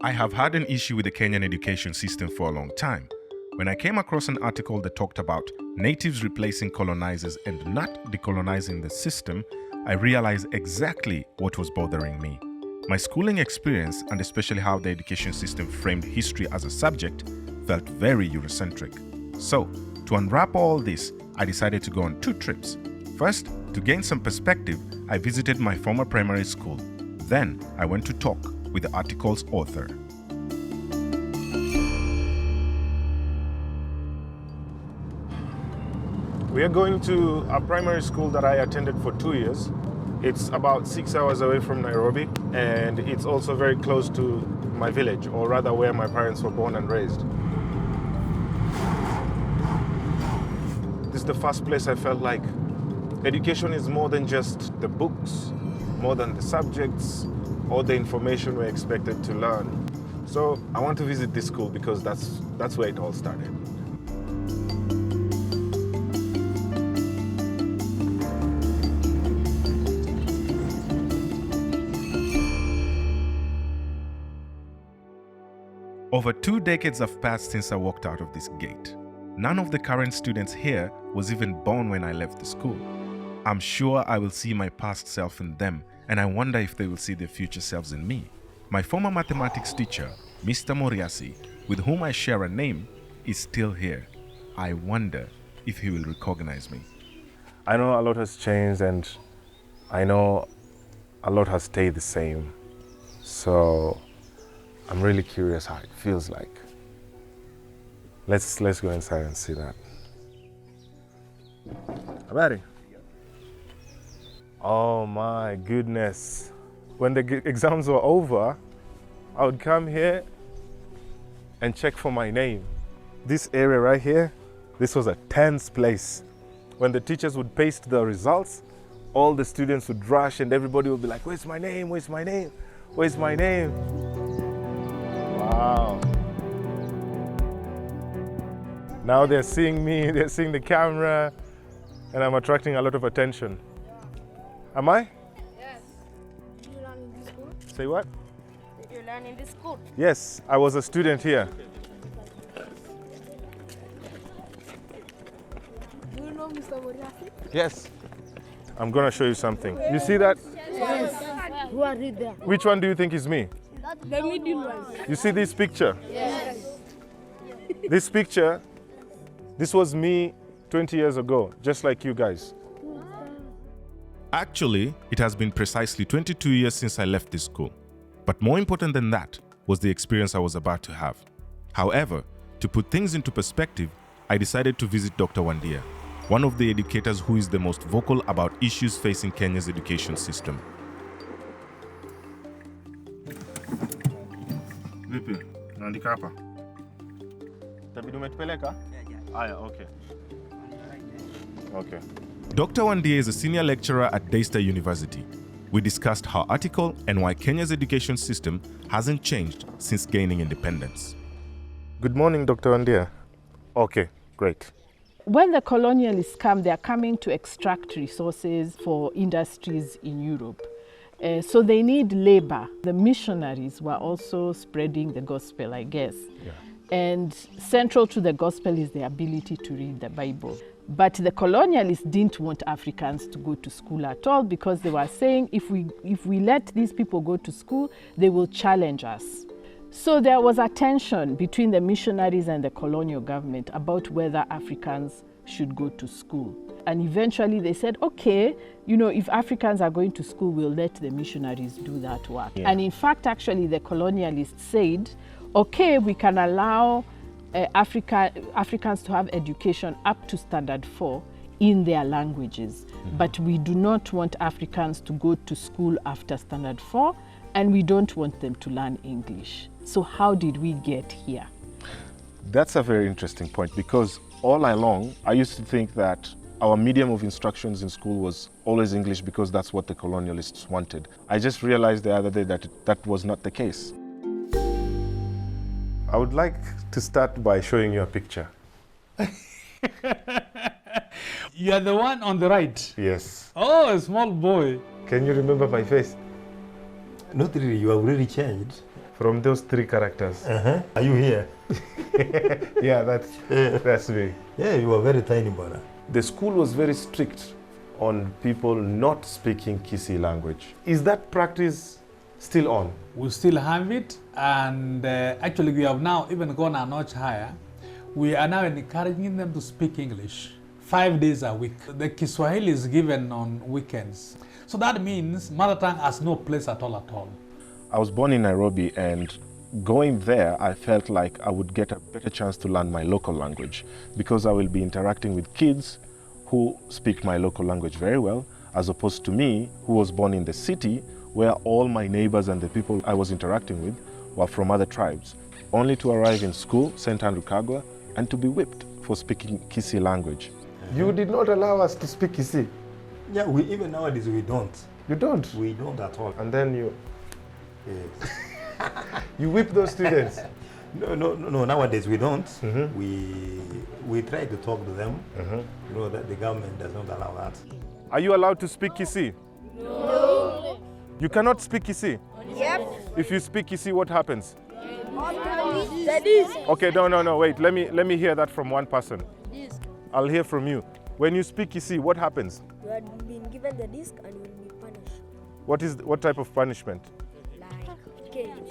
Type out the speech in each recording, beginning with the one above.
I have had an issue with the Kenyan education system for a long time. When I came across an article that talked about natives replacing colonizers and not decolonizing the system, I realized exactly what was bothering me. My schooling experience, and especially how the education system framed history as a subject, felt very Eurocentric. So, to unwrap all this, I decided to go on 2 trips. First, to gain some perspective, I visited my former primary school. Then, I went to talk with the article's author. We are going to a primary school that I attended for 2 years. It's about 6 hours away from Nairobi, and it's also very close to my village, or rather where my parents were born and raised. This is the first place I felt like education is more than just the books, more than the subjects, or the information we're expected to learn. So I want to visit this school because that's where it all started. Over 2 decades have passed since I walked out of this gate. None of the current students here was even born when I left the school. I'm sure I will see my past self in them, and I wonder if they will see their future selves in me. My former mathematics teacher, Mr. Moriasi, with whom I share a name, is still here. I wonder if he will recognize me. I know a lot has changed, and I know a lot has stayed the same. So I'm really curious how it feels like. Let's go inside and see that. Habari? Oh my goodness. When the exams were over, I would come here and check for my name. This area right here, this was a tense place. When the teachers would paste the results, all the students would rush and everybody would be like, "Where's my name? Where's my name? Where's my name?" Wow. Now they're seeing me, they're seeing the camera, and I'm attracting a lot of attention. Am I? Yes. Did you learn in this school? Say what? Did you learn in this school? Yes, I was a student here. Do you know Mr. Moriasi? Yes. I'm gonna show you something. You see that? Yes. Who are you there? Which one do you think is me? The middle one. You see this picture? Yes. This picture, this was me 20 years ago, just like you guys. Actually, it has been precisely 22 years since I left this school. But more important than that was the experience I was about to have. However, to put things into perspective, I decided to visit Dr. Wandia, one of the educators who is the most vocal about issues facing Kenya's education system. Vipi? Naandika hapa? Tabidi umetupeleka? Aya, okay. Okay. Dr. Wandia is a senior lecturer at Daystar University. We discussed her article and why Kenya's education system hasn't changed since gaining independence. Good morning, Dr. Wandia. Okay, great. When the colonialists come, they are coming to extract resources for industries in Europe. So they need labor. The missionaries were also spreading the gospel, I guess. Yeah. And central to the gospel is the ability to read the Bible. But the colonialists didn't want Africans to go to school at all because they were saying if we let these people go to school, they will challenge us. So there was a tension between the missionaries and the colonial government about whether Africans should go to school. And eventually they said, okay, if Africans are going to school, we'll let the missionaries do that work. Yeah. And in fact, actually, the colonialists said, okay, we can allow Africans to have education up to standard 4 in their languages. Mm-hmm. But we do not want Africans to go to school after standard 4, and we don't want them to learn English. So how did we get here? That's a very interesting point, because all along, I used to think that our medium of instructions in school was always English because that's what the colonialists wanted. I just realized the other day that that was not the case. I would like to start by showing you a picture. You are the one on the right? Yes. Oh, a small boy. Can you remember my face? Not really, you have really changed. From those three characters. Are you here? Yeah, that's me. Yeah, you were very tiny, brother. The school was very strict on people not speaking Kisii language. Is that practice still on? We still have it, and actually we have now even gone a notch higher. We are now encouraging them to speak English 5 days a week. The Kiswahili is given on weekends. So that means mother tongue has no place at all. I was born in Nairobi, and going there, I felt like I would get a better chance to learn my local language because I will be interacting with kids who speak my local language very well, as opposed to me, who was born in the city, where all my neighbors and the people I was interacting with were from other tribes, only to arrive in school, St. Andrew Kagwa, and to be whipped for speaking Kisii language. You did not allow us to speak Kisii? Yeah, even nowadays we don't. You don't? We don't at all. And then you... Yes. You whip those students? No, nowadays we don't. We try to talk to them. You know that the government does not allow that. Are you allowed to speak Kisii? No. You cannot speak Kisii? Yep. If you speak Kisii, what happens? That is. Okay, no, wait. Let me hear that from one person. I'll hear from you. When you speak Kisii, what happens? You are being given the disc and will be punished. What type of punishment? Like cages.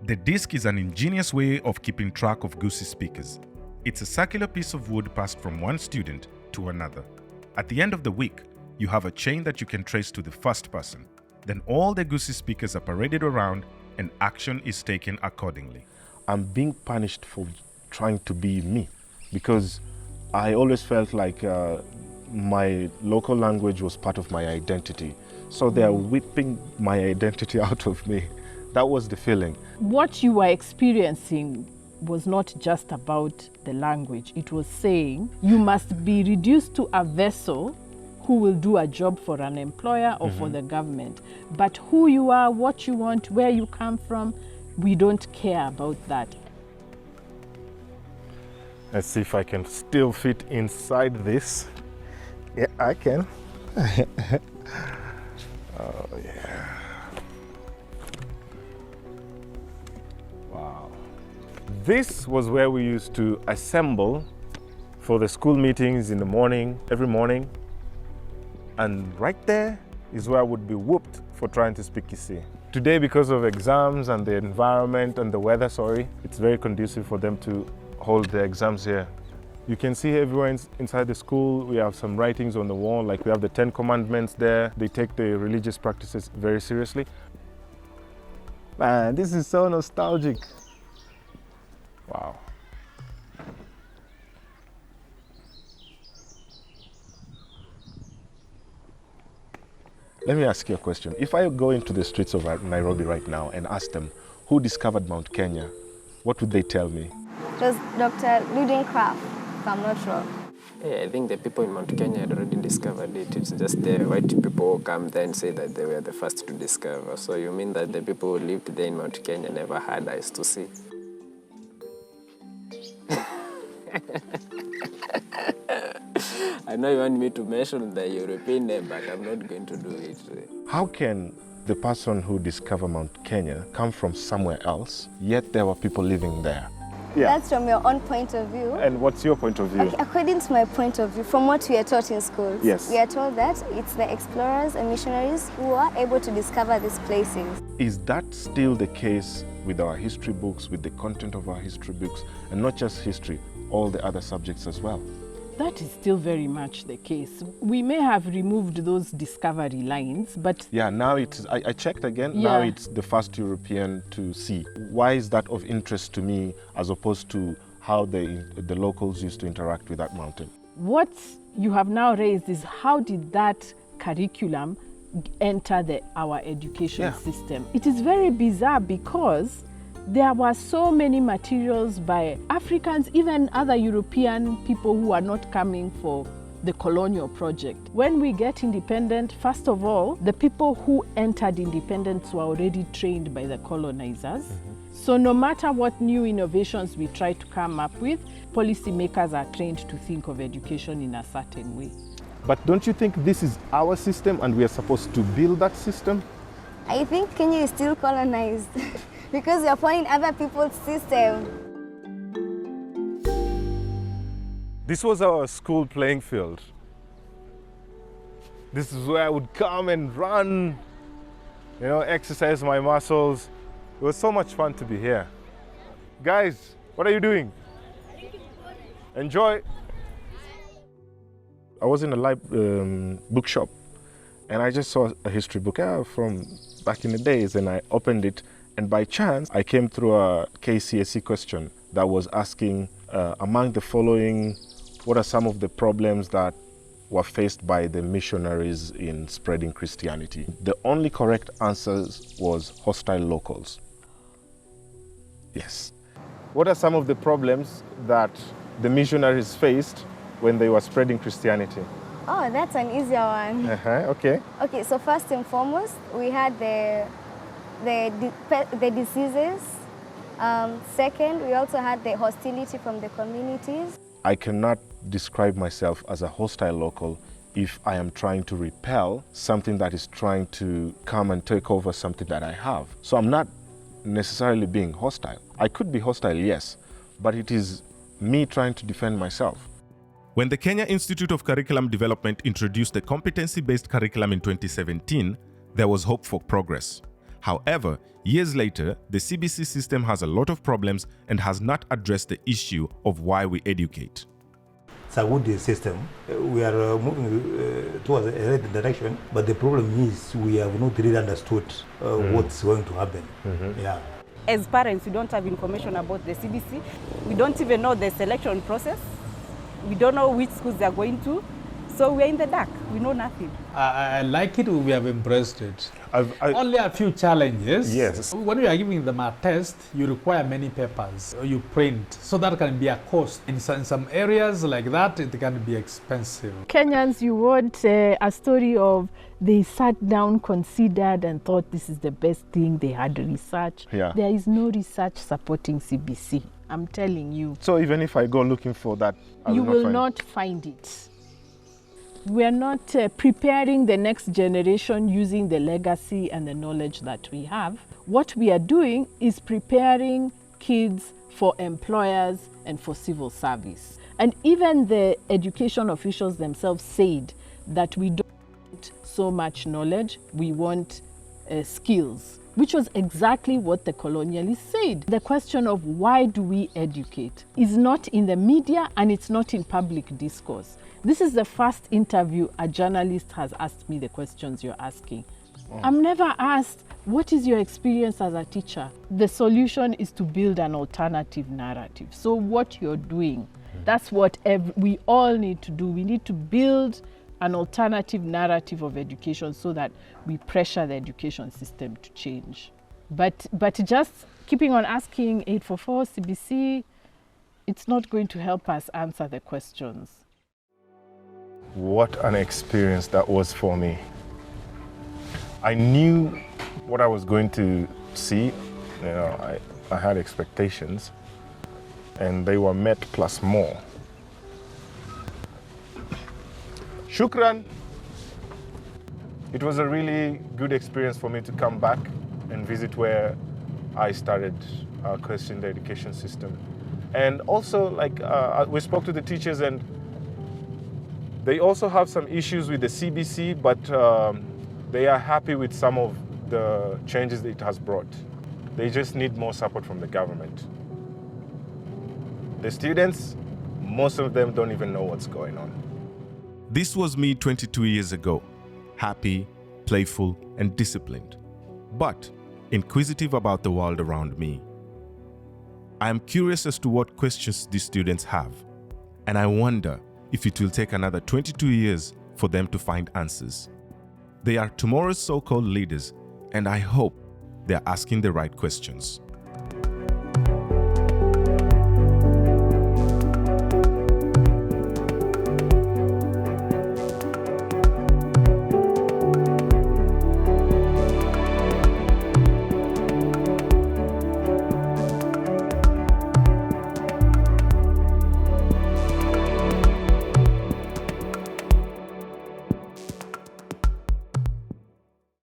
The disc is an ingenious way of keeping track of Gusii speakers. It's a circular piece of wood passed from one student to another. At the end of the week, you have a chain that you can trace to the first person. Then all the Gusii speakers are paraded around and action is taken accordingly. I'm being punished for trying to be me because I always felt like my local language was part of my identity. So they're whipping my identity out of me. That was the feeling. What you were experiencing was not just about the language. It was saying you must be reduced to a vessel who will do a job for an employer or for the government. But who you are, what you want, where you come from, we don't care about that. Let's see if I can still fit inside this. Yeah, I can. Oh, yeah. Wow. This was where we used to assemble for the school meetings in the morning, every morning. And right there is where I would be whooped for trying to speak Kisii. Today, because of exams and the environment and the weather, it's very conducive for them to hold the exams here. You can see everywhere inside the school, we have some writings on the wall, like we have the 10 Commandments there. They take the religious practices very seriously. Man, this is so nostalgic. Wow. Let me ask you a question. If I go into the streets of Nairobi right now and ask them who discovered Mount Kenya, what would they tell me? It was Dr. Ludingcraft, if I'm not wrong. Yeah, I think the people in Mount Kenya had already discovered it. It's just the white people who come there and say that they were the first to discover. So you mean that the people who lived there in Mount Kenya never had eyes to see? I know you want me to mention the European name, but I'm not going to do it. How can the person who discovered Mount Kenya come from somewhere else, yet there were people living there? Yeah. That's from your own point of view. And what's your point of view? Okay, according to my point of view, from what we are taught in schools, yes, we are told that it's the explorers and missionaries who are able to discover these places. Is that still the case with our history books, with the content of our history books, and not just history, all the other subjects as well? That is still very much the case. We may have removed those discovery lines, but... Yeah, now it's, I checked again, now it's the first European to see. Why is that of interest to me as opposed to how the locals used to interact with that mountain? What you have now raised is how did that curriculum enter our education system? It is very bizarre because there were so many materials by Africans, even other European people who are not coming for the colonial project. When we get independent, first of all, the people who entered independence were already trained by the colonizers. So no matter what new innovations we try to come up with, policymakers are trained to think of education in a certain way. But don't you think this is our system and we are supposed to build that system? I think Kenya is still colonized because we are following other people's system. This was our school playing field. This is where I would come and run, exercise my muscles. It was so much fun to be here. Guys, what are you doing? Enjoy. I was in a bookshop and I just saw a history book from back in the days, and I opened it, and by chance I came through a KCSE question that was asking among the following, what are some of the problems that were faced by the missionaries in spreading Christianity? The only correct answers was hostile locals. Yes. What are some of the problems that the missionaries faced when they were spreading Christianity? Oh, that's an easier one. Okay. Okay, so first and foremost, we had the diseases. Second, we also had the hostility from the communities. I cannot describe myself as a hostile local if I am trying to repel something that is trying to come and take over something that I have. So I'm not necessarily being hostile. I could be hostile, yes, but it is me trying to defend myself. When the Kenya Institute of Curriculum Development introduced the competency-based curriculum in 2017, there was hope for progress. However, years later, the CBC system has a lot of problems and has not addressed the issue of why we educate. It's a good system. We are moving towards a right direction, but the problem is we have not really understood what's going to happen. Yeah. As parents, we don't have information about the CBC. We don't even know the selection process. We don't know which schools they are going to. So we're in the dark. We know nothing. I like it. We have embraced it. Only a few challenges. Yes. When you are giving them a test, you require many papers. You print. So that can be a cost. In some areas like that, it can be expensive. Kenyans, you want a story of they sat down, considered, and thought this is the best thing. They had research. Yeah. There is no research supporting CBC. I'm telling you. So even if I go looking for that, you will not find it. We are not preparing the next generation using the legacy and the knowledge that we have. What we are doing is preparing kids for employers and for civil service. And even the education officials themselves said that we don't want so much knowledge, we want skills, which was exactly what the colonialists said. The question of why do we educate is not in the media and it's not in public discourse. This is the first interview a journalist has asked me the questions you're asking. I'm never asked, what is your experience as a teacher? The solution is to build an alternative narrative. So what you're doing, that's what we all need to do. We need to build an alternative narrative of education so that we pressure the education system to change. But just keeping on asking 844 CBC, it's not going to help us answer the questions. What an experience that was for me. I knew what I was going to see. I had expectations, and they were met plus more. Shukran. It was a really good experience for me to come back and visit where I started questioning the education system. And also, we spoke to the teachers, and they also have some issues with the CBC, but they are happy with some of the changes that it has brought. They just need more support from the government. The students, most of them don't even know what's going on. This was me 22 years ago, happy, playful, and disciplined, but inquisitive about the world around me. I am curious as to what questions these students have, and I wonder if it will take another 22 years for them to find answers. They are tomorrow's so-called leaders, and I hope they are asking the right questions.